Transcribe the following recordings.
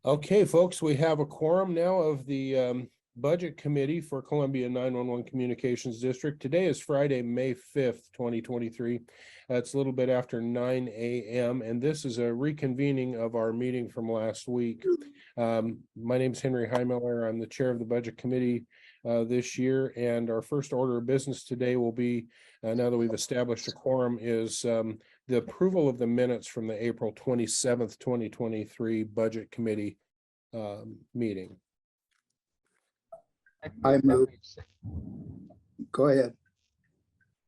Okay, folks, we have a quorum now of the Budget Committee for Columbia 911 Communications District. Today is Friday, May 5th, 2023. It's a little bit after 9 a.m. and this is a reconvening of our meeting from last week. My name is Henry Heimiller. I'm the chair of the Budget Committee this year, and our first order of business today will be, now that we've established a quorum, is the approval of the minutes from the April 27th, 2023 Budget Committee meeting. I move. Go ahead.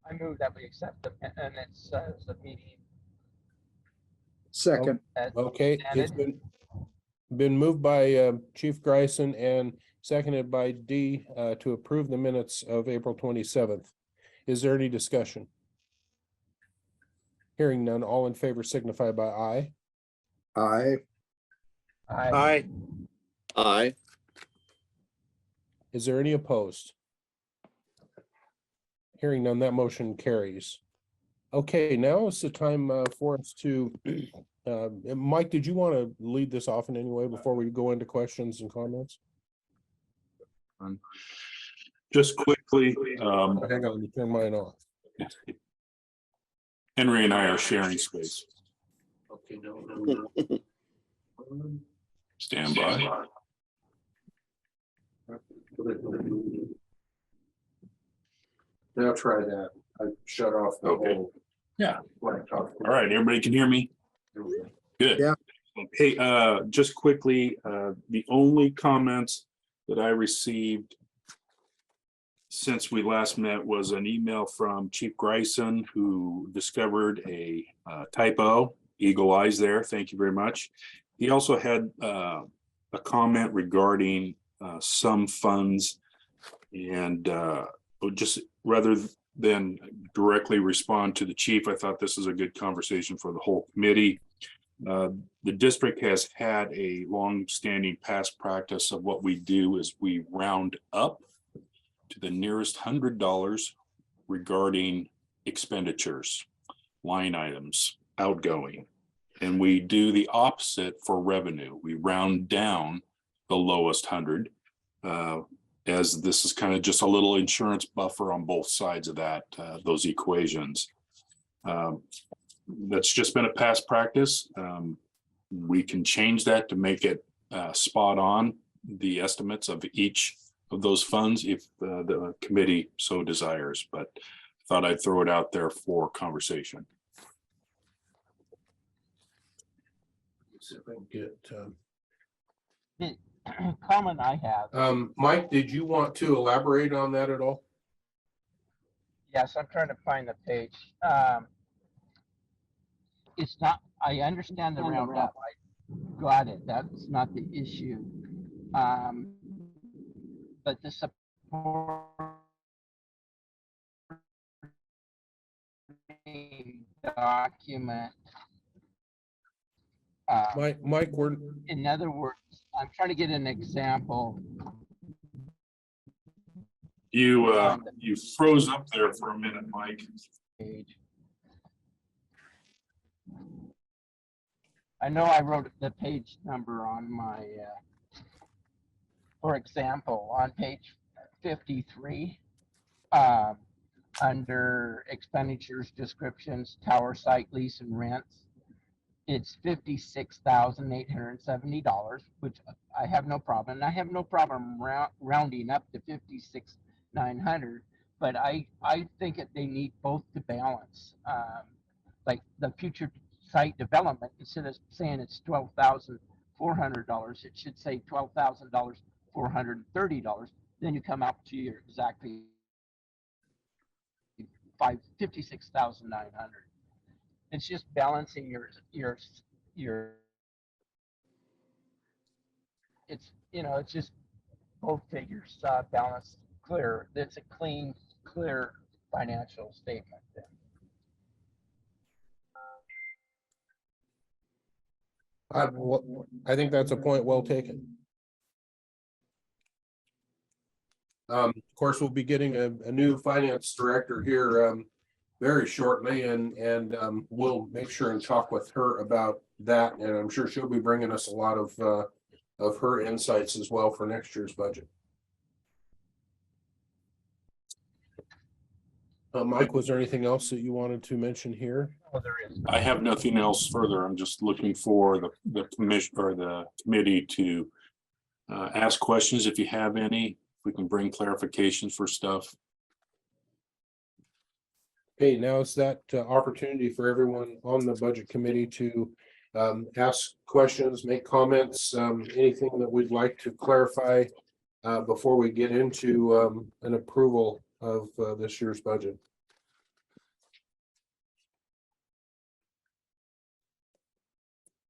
I move that we accept the minutes as the meeting. Second. Okay, it's been moved by Chief Greisen and seconded by D to approve the minutes of April 27th. Is there any discussion? Hearing none, all in favor signify by aye. Aye. Aye. Aye. Is there any opposed? Hearing none, that motion carries. Okay, now is the time for us to, Mike, did you want to lead this off in any way before we go into questions and comments? Just quickly, Hang on, let me turn mine off. Henry and I are sharing space. Okay, no. Stand by. Now try that. I shut off the Okay. whole. Yeah. laptop. All right, everybody can hear me? Good. Yeah. Hey, just quickly, the only comments that I received since we last met was an email from Chief Greisen, who discovered a typo, eagle eyes there. Thank you very much. He also had a comment regarding some funds, and just rather than directly respond to the chief, I thought this is a good conversation for the whole committee. The district has had a long-standing past practice of what we do is we round up to the nearest $100 regarding expenditures, line items, outgoing. And we do the opposite for revenue. We round down the lowest 100, as this is kind of just a little insurance buffer on both sides of that, those equations. That's just been a past practice. We can change that to make it spot on the estimates of each of those funds if the committee so desires, but thought I'd throw it out there for conversation. See if I can get, Comment I have. Mike, did you want to elaborate on that at all? Yes, I'm trying to find the page. It's not, I understand the roundup. I got it. That's not the issue. But the support document. Mike, we're, In other words, I'm trying to get an example. You froze up there for a minute, Mike. Page. I know I wrote the page number on my, for example, on page 53, under expenditures, descriptions, tower site lease and rents, it's $56,870, which I have no problem. And I have no problem rounding up to 56,900, but I think that they need both to balance. Like the future site development, instead of saying it's $12,400, it should say $12,430. Then you come out to your exactly 56,900. It's just balancing your it's, you know, it's just both figures balanced clear. It's a clean, clear financial statement then. I think that's a point well taken. Of course, we'll be getting a new finance director here very shortly, and we'll make sure and talk with her about that. And I'm sure she'll be bringing us a lot of of her insights as well for next year's budget. Mike, was there anything else that you wanted to mention here? Oh, there is. I have nothing else further. I'm just looking for the commission or the committee to ask questions if you have any. We can bring clarifications for stuff. Okay, now is that opportunity for everyone on the budget committee to ask questions, make comments, anything that we'd like to clarify before we get into an approval of this year's budget.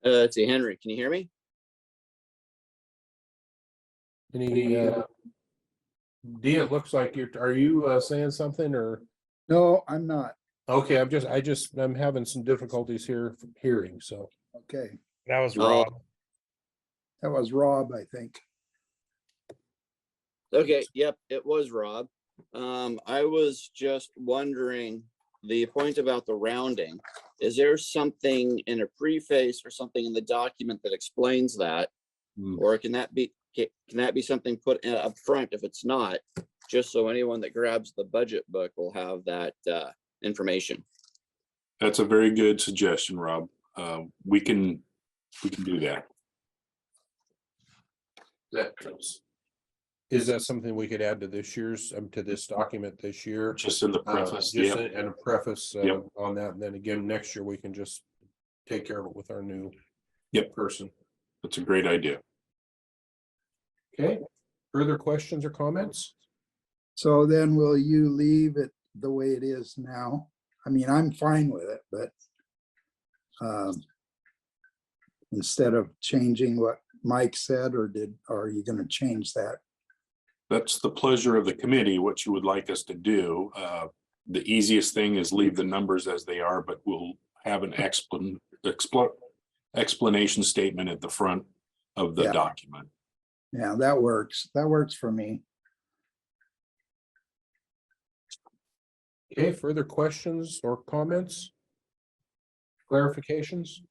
Let's see, Henry, can you hear me? Any Dee, it looks like are you saying something or? No, I'm not. Okay, I'm having some difficulties here hearing, so. Okay, That was No. Rob. that was Rob, I think. Okay, yep, it was Rob. I was just wondering, the point about the rounding, is there something in a preface or something in the document that explains that? Hmm. Or can that be something put up front if it's not, just so anyone that grabs the budget book will have that information? That's a very good suggestion, Rob. We can do that. Is that something we could add to this year's, to this document this year? Just in the preface. Just Yep. and a preface Yep. on that, and then again, next year we can just take care of it with our new Yep. person. That's a great idea. Okay, further questions or comments? So then will you leave it the way it is now? I mean, I'm fine with it, but instead of changing what Mike said, or are you gonna change that? That's the pleasure of the committee, what you would like us to do. The easiest thing is leave the numbers as they are, but we'll have an explanation statement at the front of the Yeah. document. Yeah, that works. That works for me. Okay, further questions or comments? Clarifications?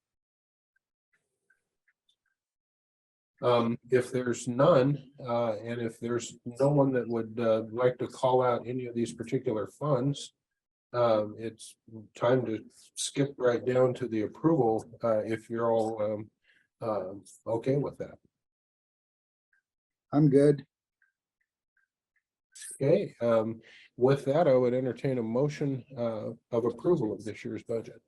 If there's none, and if there's no one that would like to call out any of these particular funds, it's time to skip right down to the approval, if you're all okay with that. I'm good. Okay, with that, I would entertain a motion of approval of this year's budget.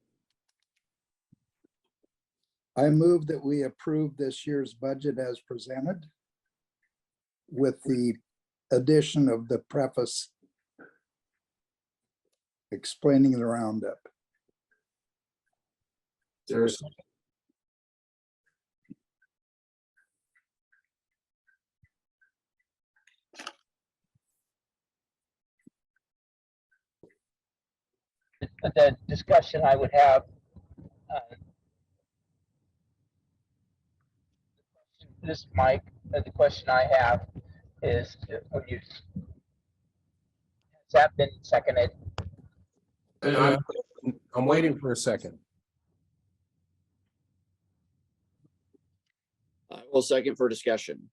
I move that we approve this year's budget as presented with the addition of the preface explaining the roundup. There's The discussion I would have. This Mike, the question I have is, when you, has that been seconded? I'm waiting for a second. I will second for discussion.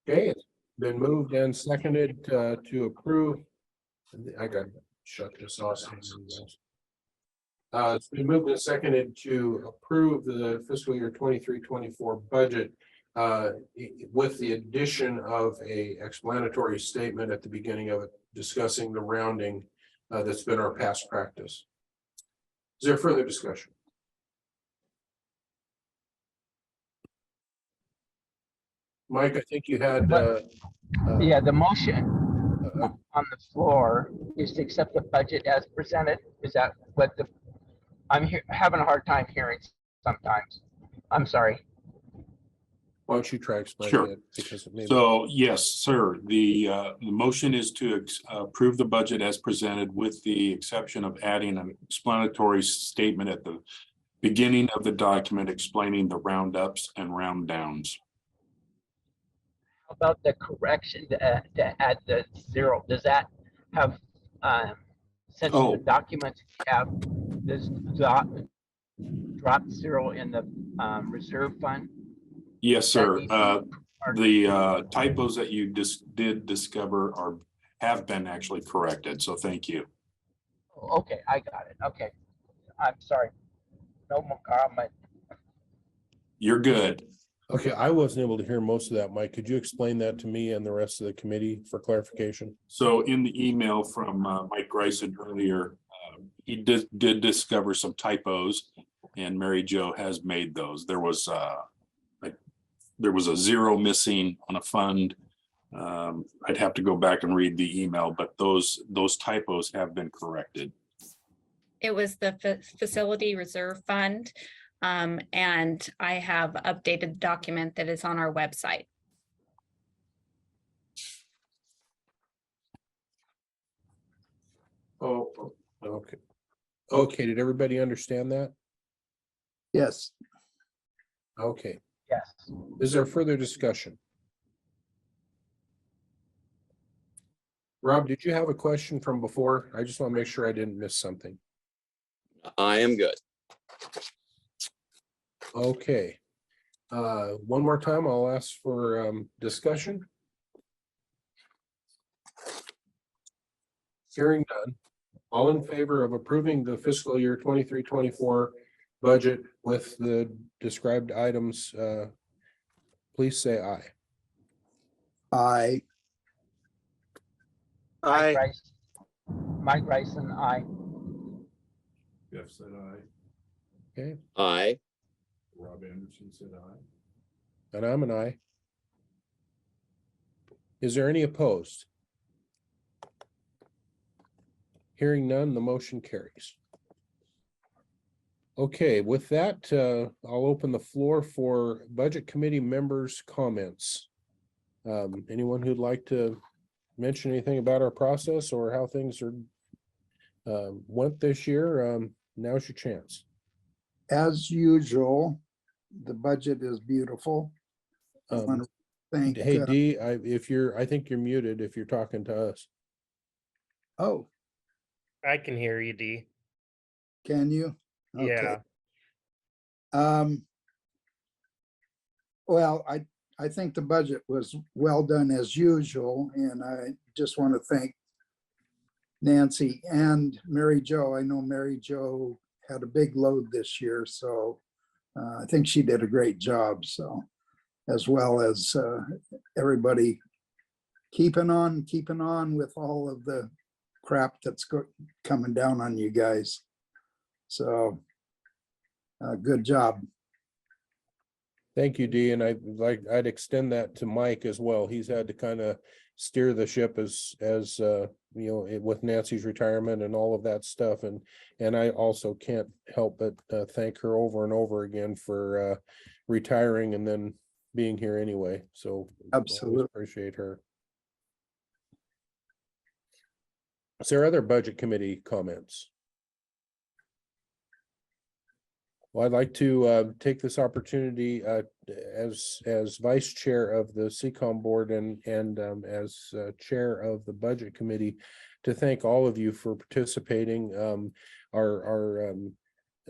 Okay, it's been moved and seconded to approve. I got to shut this off. It's been moved and seconded to approve the fiscal year 23-24 budget with the addition of a explanatory statement at the beginning of it discussing the rounding that's been our past practice. Is there further discussion? Mike, I think you had Yeah, the motion on the floor is to accept the budget as presented. Is that what the, I'm having a hard time hearing sometimes. I'm sorry. why don't you try explaining Sure. it, because it may be. So, yes, sir, the motion is to approve the budget as presented with the exception of adding an explanatory statement at the beginning of the document explaining the roundups and round downs. How about the correction to add the zero? Does that have, since Oh. the documents have this drop zero in the reserve fund? Yes, sir. needs to The typos that you did discover have been actually corrected, so thank you. Okay, I got it. Okay. I'm sorry. No more comment. You're good. Okay, I wasn't able to hear most of that, Mike. Could you explain that to me and the rest of the committee for clarification? So in the email from Mike Greisen earlier, he did discover some typos, and Mary Jo has made those. There was a zero missing on a fund. I'd have to go back and read the email, but those typos have been corrected. It was the Facility Reserve Fund. And I have updated the document that is on our website. Oh, okay. Okay, did everybody understand that? Yes, Okay, Yes. is there further discussion? Rob, did you have a question from before? I just want to make sure I didn't miss something. I am good. Okay. One more time, I'll ask for discussion. Hearing none. All in favor of approving the fiscal year 23-24 budget with the described items, please say aye. I, Mike Bryson, aye. Jeff said aye. Okay, I, Rob Anderson said aye. and I'm an aye. Is there any opposed? Hearing none, the motion carries. Okay, with that, I'll open the floor for Budget Committee members' comments. Anyone who'd like to mention anything about our process or how things are went this year, now's your chance. as usual, the budget is beautiful. I want to thank, Hey, Dee, I think you're muted if you're talking to us. oh, I can hear you, D. can you? Okay. Yeah. Well, I think the budget was well done as usual, and I just want to thank Nancy and Mary Jo. I know Mary Jo had a big load this year, so I think she did a great job, so, as well as everybody keeping on with all of the crap that's coming down on you guys. So, good job. Thank you, Dee, and I'd extend that to Mike as well. He's had to kind of steer the ship as with Nancy's retirement and all of that stuff, and I also can't help but thank her over and over again for retiring and then being here anyway. So always Absolutely. appreciate her. Is there other Budget Committee comments? Well, I'd like to take this opportunity as vice chair of the CCOM board and as chair of the Budget Committee to thank all of you for participating. Our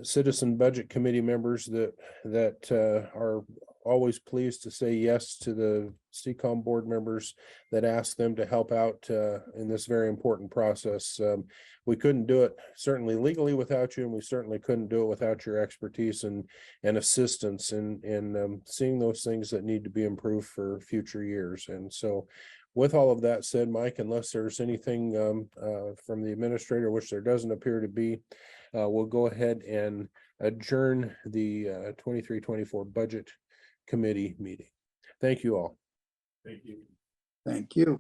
citizen Budget Committee members that are always pleased to say yes to the CCOM board members that ask them to help out in this very important process. We couldn't do it certainly legally without you, and we certainly couldn't do it without your expertise and assistance in seeing those things that need to be improved for future years. And so with all of that said, Mike, unless there's anything from the administrator, which there doesn't appear to be, we'll go ahead and adjourn the 23-24 Budget Committee meeting. Thank you all. Thank you. Thank you.